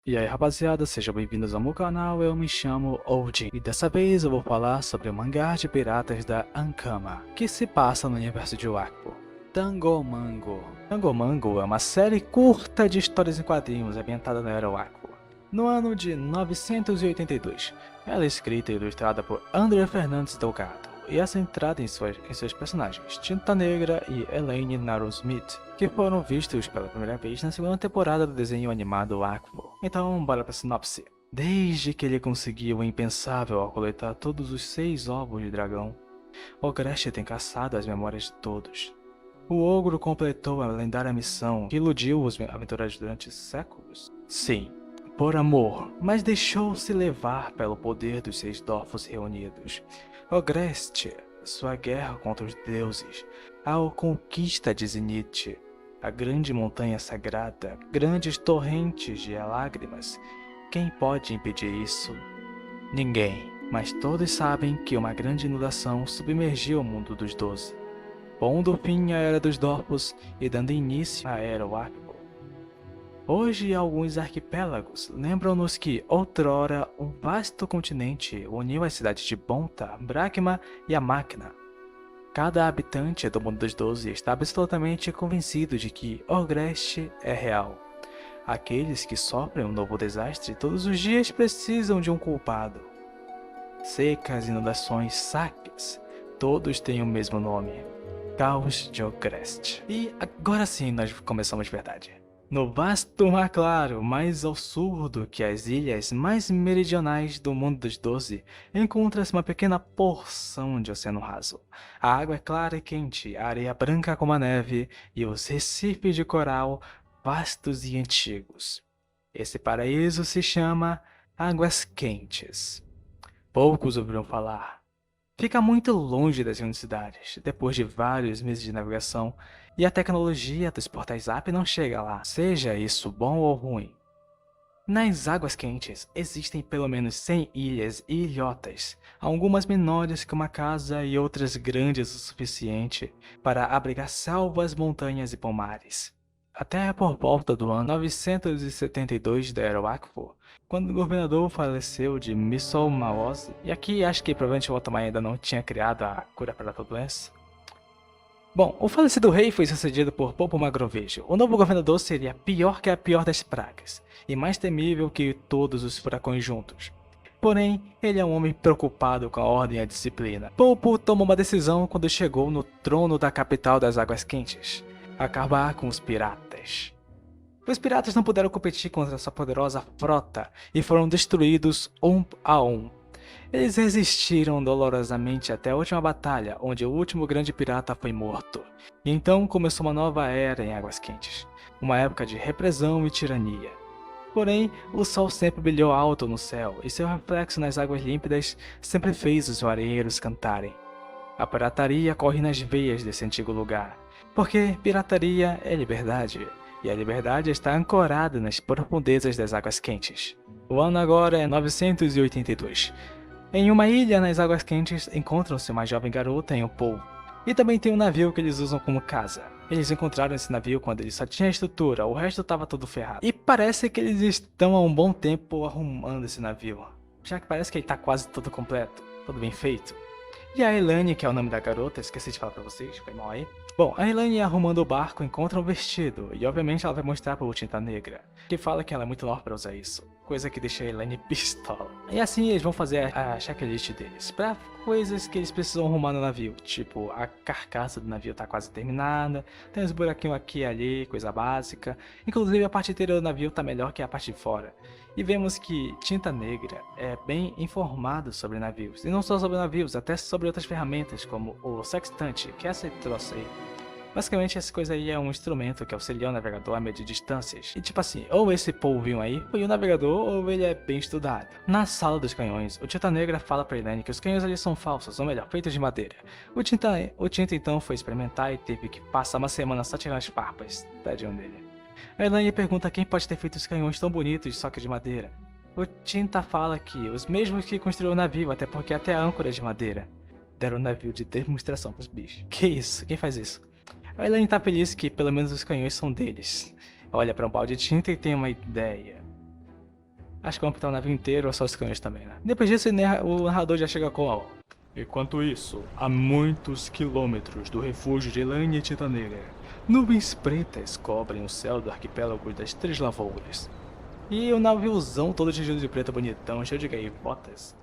E aí rapaziada, sejam bem-vindos ao meu canal, eu me chamo Oji e dessa vez eu vou falar sobre o mangá de piratas da Ankama, que se passa no universo de Wako. Tangomango. Tangomango é uma série curta de histórias em quadrinhos ambientada na era Wako, no ano de 982. Ela é escrita e ilustrada por André Fernandes Delgado e é centrada em seus personagens, Tinta Negra e Elaine Narusmith, que foram vistos pela primeira vez na segunda temporada do desenho animado Aqua. Então, bora pra sinopse. Desde que ele conseguiu o impensável ao coletar todos os 6 ovos de dragão, Ogreste tem caçado as memórias de todos. O ogro completou a lendária missão que iludiu os aventureiros durante séculos. Sim, por amor, mas deixou-se levar pelo poder dos 6 Dofos reunidos. Ogreste, sua guerra contra os deuses, a conquista de Zenith, a grande montanha sagrada, grandes torrentes de lágrimas. Quem pode impedir isso? Ninguém, mas todos sabem que uma grande inundação submergiu o mundo dos 12, pondo fim à Era dos Dofos e dando início à Era Wako. Hoje, alguns arquipélagos lembram-nos que, outrora, um vasto continente uniu as cidades de Bonta, Brakma e Amakna. Cada habitante do mundo dos 12 está absolutamente convencido de que Ogreste é real. Aqueles que sofrem um novo desastre todos os dias precisam de um culpado. Secas, inundações, saques, todos têm o mesmo nome: Caos de Ogreste. E agora sim nós começamos de verdade. No vasto mar claro, mais ao sul do que as ilhas mais meridionais do mundo dos 12, encontra-se uma pequena porção de oceano raso. A água é clara e quente, a areia branca como a neve e os recifes de coral vastos e antigos. Esse paraíso se chama Águas Quentes. Poucos ouviram falar. Fica muito longe das grandes cidades, depois de vários meses de navegação, e a tecnologia dos portais Zap não chega lá, seja isso bom ou ruim. Nas Águas Quentes existem pelo menos 100 ilhas e ilhotas, algumas menores que uma casa e outras grandes o suficiente para abrigar selvas, montanhas e pomares. Até por volta do ano 972 da Era Wakfu, quando o governador faleceu de Missolmaose, e aqui acho que provavelmente o Ottoman ainda não tinha criado a cura para a doença. Bom, o falecido rei foi sucedido por Popo Magrovejo. O novo governador seria pior que a pior das pragas, e mais temível que todos os furacões juntos. Porém, ele é um homem preocupado com a ordem e a disciplina. Popo tomou uma decisão quando chegou no trono da capital das Águas Quentes: acabar com os piratas. Os piratas não puderam competir contra sua poderosa frota e foram destruídos um a um. Eles resistiram dolorosamente até a última batalha, onde o último grande pirata foi morto. E então começou uma nova era em Águas Quentes, uma época de repressão e tirania. Porém, o sol sempre brilhou alto no céu, e seu reflexo nas águas límpidas sempre fez os marinheiros cantarem. A pirataria corre nas veias desse antigo lugar, porque pirataria é liberdade, e a liberdade está ancorada nas profundezas das Águas Quentes. O ano agora é 982. Em uma ilha nas Águas Quentes encontram-se uma jovem garota e um povo, e também tem um navio que eles usam como casa. Eles encontraram esse navio quando ele só tinha estrutura, o resto estava todo ferrado. E parece que eles estão há um bom tempo arrumando esse navio, já que parece que ele está quase todo completo, todo bem feito. E a Elaine, que é o nome da garota, esqueci de falar pra vocês, foi mal aí. Bom, a Elaine arrumando o barco encontra um vestido, e obviamente ela vai mostrar pro Tinta Negra, que fala que ela é muito nova pra usar isso, coisa que deixa a Elaine pistola. E assim eles vão fazer a checklist deles, pra coisas que eles precisam arrumar no navio, tipo, a carcaça do navio tá quase terminada, tem uns buraquinhos aqui e ali, coisa básica, inclusive a parte interior do navio tá melhor que a parte de fora. E vemos que Tinta Negra é bem informado sobre navios, e não só sobre navios, até sobre outras ferramentas, como o sextante, que é esse troço aí. Basicamente essa coisa aí é um instrumento que auxilia o navegador a medir distâncias. E tipo assim, ou esse polvinho aí foi o navegador, ou ele é bem estudado. Na sala dos canhões, o Tinta Negra fala pra Elaine que os canhões ali são falsos, ou melhor, feitos de madeira. O Tinta então foi experimentar e teve que passar uma semana só tirando as farpas, tadinho dele. A Elaine pergunta quem pode ter feito os canhões tão bonitos de só que de madeira. O Tinta fala que os mesmos que construíram o navio, até porque até a âncora é de madeira. Deram um navio de demonstração pros bichos. Que isso? Quem faz isso? A Elaine tá feliz que pelo menos os canhões são deles. Olha para um balde de tinta e tem uma ideia. Acho que vamos pintar o navio inteiro ou só os canhões também, né? Depois disso, o narrador já chega com ó. Enquanto isso, a muitos quilômetros do refúgio de Elaine e Tinta Negra, nuvens pretas cobrem o céu do arquipélago das Três Lavouras. E o naviozão todo tingido de preto bonitão, cheio de gaivotas,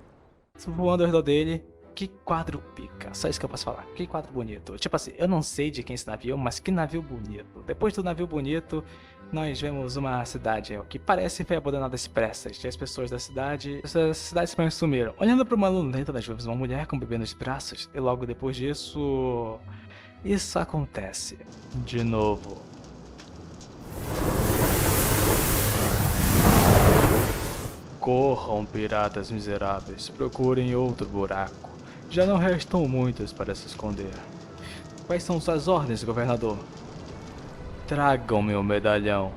voando ao redor dele. Que quadro pica, só isso que eu posso falar, que quadro bonito. Tipo assim, eu não sei de quem é esse navio, mas que navio bonito. Depois do navio bonito, nós vemos uma cidade que parece foi abandonada às pressas. E as pessoas da cidade, essas cidades sumiram. Olhando para uma luneta, nós vemos uma mulher com um bebê nos braços. E logo depois disso, isso acontece de novo. Corram, piratas miseráveis, procurem outro buraco. Já não restam muitos para se esconder. Quais são suas ordens, governador? Tragam meu medalhão.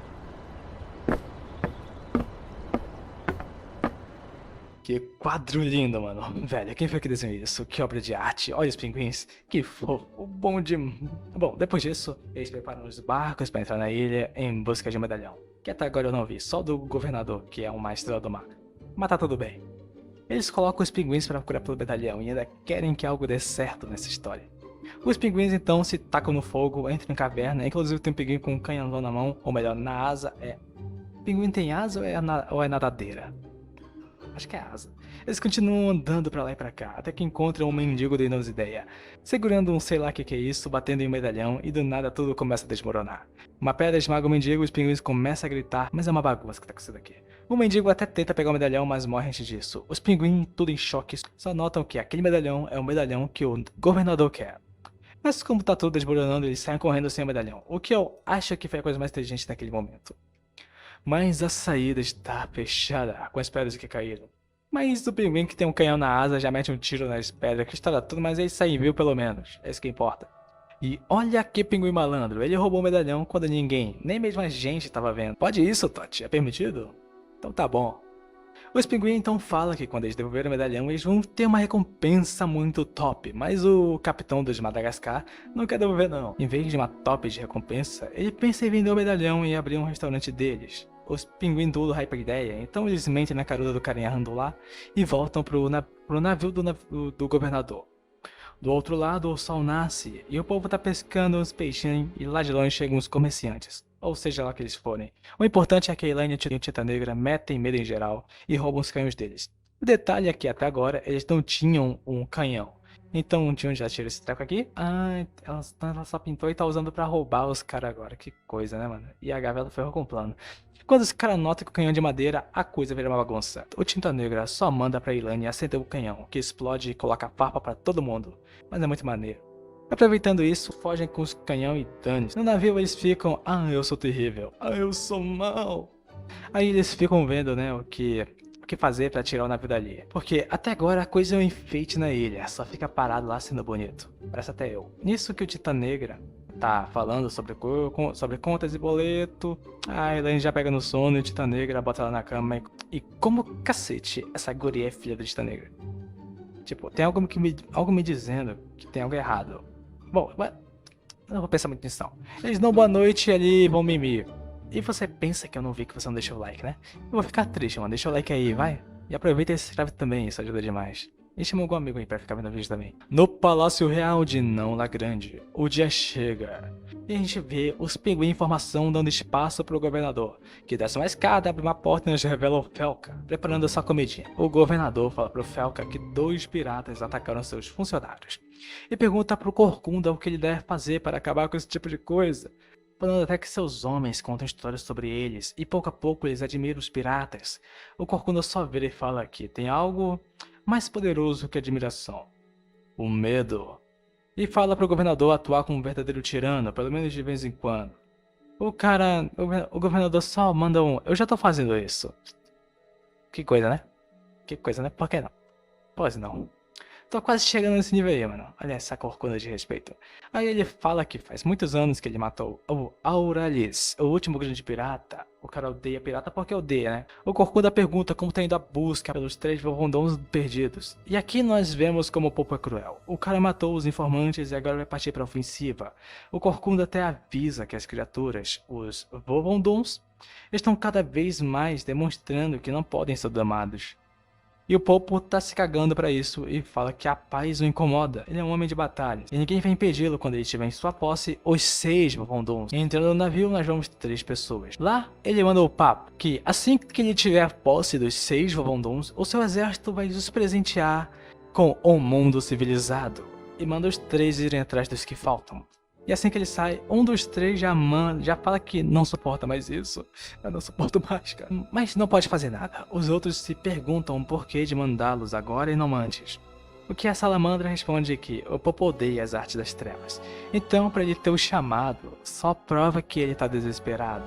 Que quadro lindo, mano. Velho, quem foi que desenhou isso? Que obra de arte. Olha os pinguins. Que fofo. Bom de... Bom, depois disso, eles preparam os barcos para entrar na ilha em busca de um medalhão. Que até agora eu não vi. Só do governador, que é uma estrela do mar. Mas tá tudo bem. Eles colocam os pinguins para procurar pelo medalhão e ainda querem que algo dê certo nessa história. Os pinguins então se tacam no fogo, entram em caverna, inclusive tem um pinguim com um canhão na mão, ou melhor, na asa. Pinguim tem asa ou é nadadeira? Acho que é asa. Eles continuam andando pra lá e pra cá, até que encontram um mendigo de Inos Ideia, segurando um sei lá que é isso, batendo em um medalhão, e do nada tudo começa a desmoronar. Uma pedra esmaga o mendigo e os pinguins começam a gritar, mas é uma bagunça que tá acontecendo aqui. O mendigo até tenta pegar o medalhão, mas morre antes disso. Os pinguins, tudo em choque, só notam que aquele medalhão é o medalhão que o governador quer. Mas como tá tudo desmoronando, eles saem correndo sem o medalhão, o que eu acho que foi a coisa mais inteligente naquele momento. Mas a saída está fechada com as pedras que caíram. Mas o pinguim que tem um canhão na asa já mete um tiro nas pedras que estoura tudo, mas ele sai viu pelo menos, é isso que importa. E olha que pinguim malandro, ele roubou o medalhão quando ninguém, nem mesmo a gente estava vendo. Pode isso, Totti, é permitido? Então tá bom. Os pinguins então falam que quando eles devolverem o medalhão eles vão ter uma recompensa muito top, mas o capitão dos Madagascar não quer devolver não. Em vez de uma top de recompensa, ele pensa em vender o medalhão e abrir um restaurante deles. Os pinguins tudo hype ideia, então eles mentem na caruda do carinha lá e voltam pro navio do governador. Do outro lado, o sol nasce e o povo tá pescando uns peixinhos e lá de longe chegam os comerciantes, ou seja lá que eles forem. O importante é que a Elaine e a Tinta Negra metem medo em geral e roubam os canhões deles. O detalhe é que até agora eles não tinham um canhão. Então, de onde já tira esse treco aqui? Ah, ela só pintou e tá usando pra roubar os caras agora. Que coisa, né, mano? E a Gavela ferrou com o plano. Quando os caras notam que o canhão é de madeira, a coisa vira uma bagunça. O Tinta Negra só manda pra Elaine acender o canhão, que explode e coloca farpa pra todo mundo. Mas é muito maneiro. Aproveitando isso, fogem com os canhão e danes. No navio eles ficam, eu sou terrível, eu sou mal. Aí eles ficam vendo, né, o que fazer pra tirar o navio dali. Porque até agora a coisa é um enfeite na ilha, só fica parado lá sendo bonito. Parece até eu. Nisso que o Tinta Negra tá falando sobre contas e boleto, a Elaine já pega no sono e o Tinta Negra bota ela na cama e como cacete essa guria é filha do Tinta Negra. Tipo, tem algo me dizendo que tem algo errado. Bom, eu não vou pensar muito nisso não. Eles dão boa noite ali vão mimir. E você pensa que eu não vi que você não deixou o like, né? Eu vou ficar triste, mano. Deixa o like aí, vai. E aproveita e se inscreve também, isso ajuda demais. E chama algum amigo aí pra ficar vendo o vídeo também. No Palácio Real de Não La Grande, o dia chega. E a gente vê os pinguins em formação dando espaço pro governador, que desce uma escada, abre uma porta e nos revela o Felca, preparando sua comidinha. O governador fala pro Felca que 2 piratas atacaram seus funcionários. E pergunta pro Corcunda o que ele deve fazer para acabar com esse tipo de coisa. Falando até que seus homens contam histórias sobre eles, e pouco a pouco eles admiram os piratas. O Corcunda só vira e fala que tem algo mais poderoso que admiração: o medo. E fala pro governador atuar como um verdadeiro tirano, pelo menos de vez em quando. O governador só manda eu já tô fazendo isso. Que coisa, né? Que coisa, né? Por que não? Pois não. Tô quase chegando nesse nível aí, mano. Olha essa corcunda de respeito. Aí ele fala que faz muitos anos que ele matou o Auralis, o último grande pirata. O cara odeia pirata porque odeia, né? O Corcunda pergunta como tá indo a busca pelos 3 Vorondons perdidos. E aqui nós vemos como o Popo é cruel. O cara matou os informantes e agora vai partir pra ofensiva. O Corcunda até avisa que as criaturas, os Vorondons, estão cada vez mais demonstrando que não podem ser domados. E o Popo tá se cagando pra isso e fala que a paz o incomoda. Ele é um homem de batalha e ninguém vai impedi-lo quando ele tiver em sua posse os 6 Vavondons. Entrando no navio, nós vamos 3 pessoas. Lá, ele manda o papo que assim que ele tiver posse dos 6 Vavondons, o seu exército vai os presentear com um mundo civilizado. E manda os 3 irem atrás dos que faltam. E assim que ele sai, um dos 3 já fala que não suporta mais isso. Eu não suporto mais, cara. Mas não pode fazer nada. Os outros se perguntam o porquê de mandá-los agora e não antes. O que a Salamandra responde que o Popo odeia as artes das trevas. Então, para ele ter o chamado, só prova que ele tá desesperado.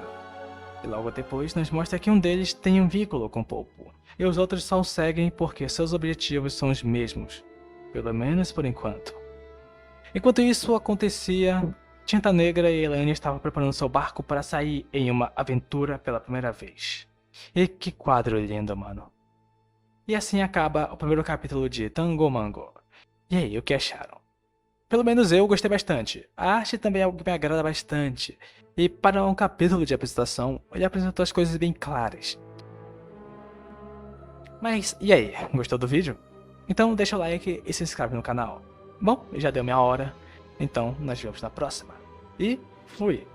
E logo depois nos mostra que um deles tem um vínculo com o Popo. E os outros só o seguem porque seus objetivos são os mesmos. Pelo menos por enquanto. Enquanto isso acontecia, Tinta Negra e Elaine estavam preparando seu barco para sair em uma aventura pela primeira vez. E que quadro lindo, mano. E assim acaba o primeiro capítulo de Tangomango. E aí, o que acharam? Pelo menos eu gostei bastante. A arte também é algo que me agrada bastante. E para um capítulo de apresentação, ele apresentou as coisas bem claras. Mas, e aí, gostou do vídeo? Então deixa o like e se inscreve no canal. Bom, já deu minha hora, então nós vemos na próxima. E fui!